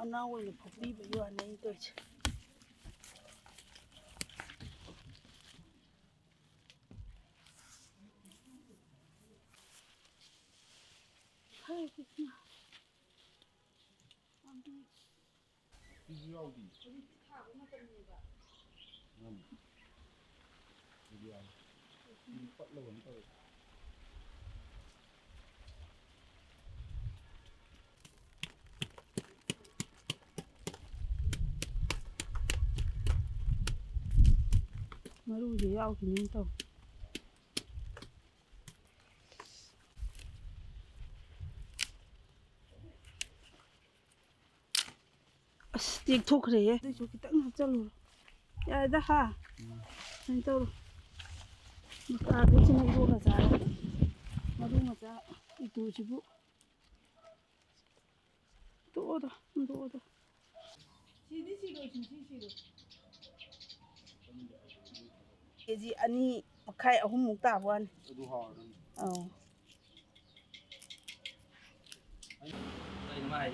ꯑꯅꯥꯎ ꯑꯣꯏꯅ ꯐꯨꯛꯄꯤꯕꯒꯤ ꯋꯥꯅꯤ ꯑꯩꯅ ꯇꯧꯔꯤꯁꯦ Hare Krishna. ꯌꯥꯎꯗꯤ ꯊꯥꯕ ꯃꯇꯝꯅꯦꯕ ꯄꯠꯂꯕ ꯑꯃ ꯇꯧꯋꯦ ꯃꯔꯨꯁꯦ ꯌꯥꯎꯈꯤꯅꯦꯅ ꯇꯧ ꯑꯁ ꯇꯦꯛꯊꯣꯛꯈ꯭ꯔꯦꯍꯦ ꯑꯗꯨꯏꯁꯨ ꯈꯤꯇꯪ ꯍꯥꯞꯆꯜꯂꯨꯔꯣ ꯌꯥꯔꯦꯗ ꯍꯥ ꯀꯩꯅꯣ ꯇꯧꯔꯣ ꯃꯀꯥꯗꯨꯁꯤꯅ ꯏꯔꯣꯜꯂ ꯆꯥꯔꯣ ꯃꯔꯨ ꯃꯆꯥ ꯏꯇꯨꯁꯤꯕꯨ ꯇꯣꯛꯑꯣꯗ ꯍꯨꯟꯗꯣꯛꯑꯣꯗ ꯁꯤꯗꯤ ꯁꯤꯔꯣꯏ ꯁꯨꯡꯁꯤ ꯁꯤꯔꯣꯏ ꯀꯦꯖꯤ 2 ꯃꯈꯥꯏ 3 ꯃꯨꯛ ꯇꯥꯕ ꯋꯥꯅꯤ ꯑꯗꯨ ꯍꯥꯎꯔꯅꯤ ꯑꯧ Đây mai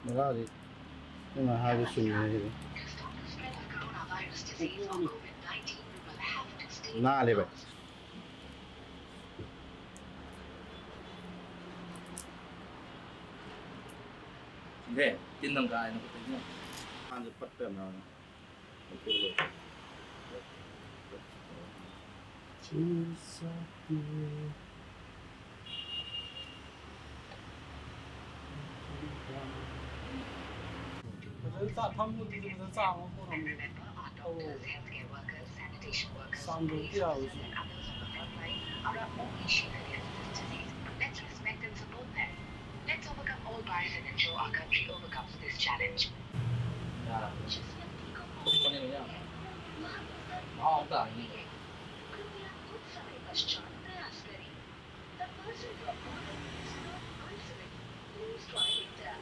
Melodi nhưng mà hai cái sùi này thì na lên vậy Thế, tin đồng cái nó có tính không? ăn được bắt tầm nào Sa thăm một tí mà sa một cô làm sang đúng kia rồi chứ. Let's respect and support them. Let's overcome all bias and ensure our country overcomes this challenge. Dạ. Không có nên nhá. Nó không cả gì. The person you are calling is not answering. Please try later.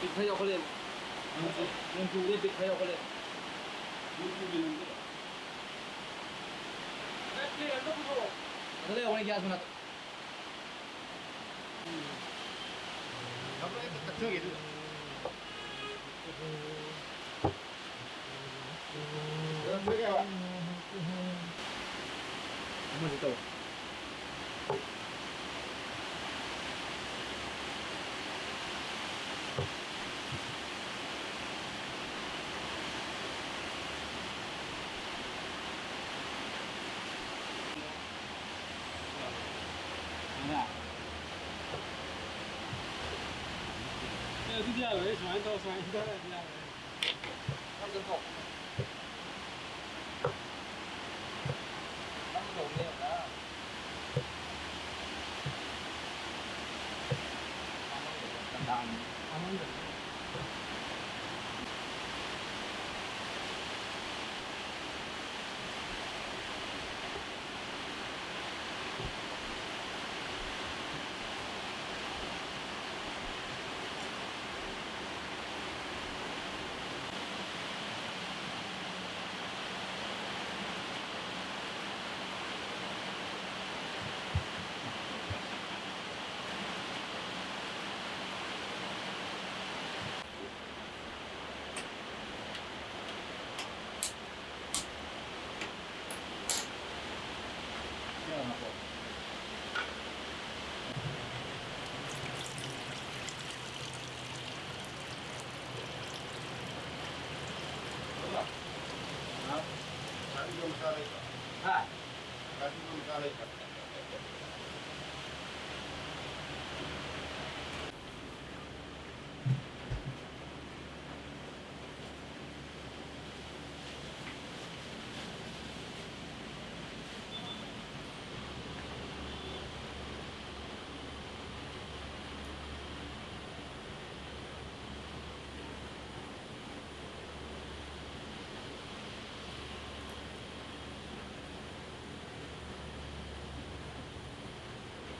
Bịt thay cho lên. Nhưng chú lên bịt thay cho lên. Thế đây ông này kia xuống nào. Kamu di tahu. Đi ra rồi, xoáy to xoáy ra đi ra rồi. Năm dân tộc. Năm dân tộc này đã. Đàn. Ăn được.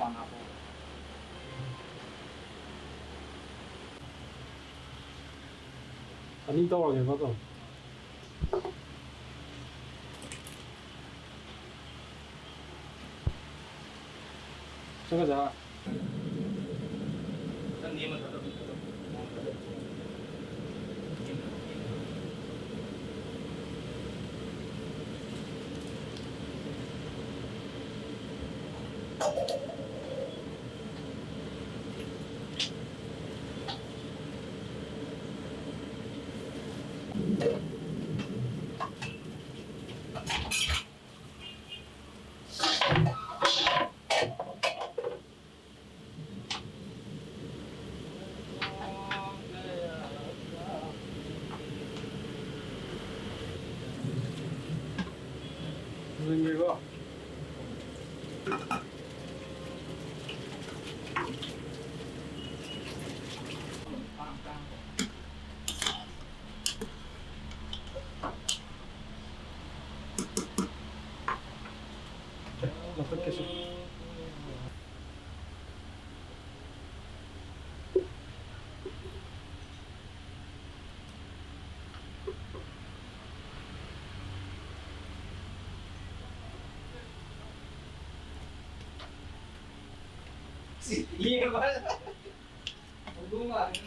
放那后。你多少钱嗰度？这个啥？那你们这都무슨 일가? 어떻게 좀 이해가 맞아. 너무 안 해.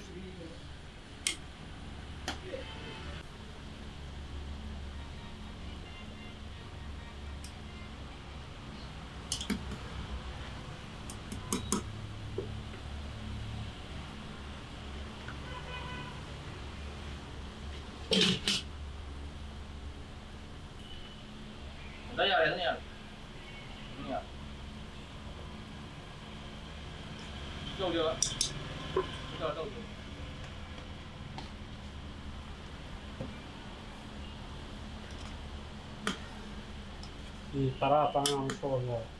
等一下，等一下，等一下，肉丢了，掉肉丢。 이 따라 땅 소리가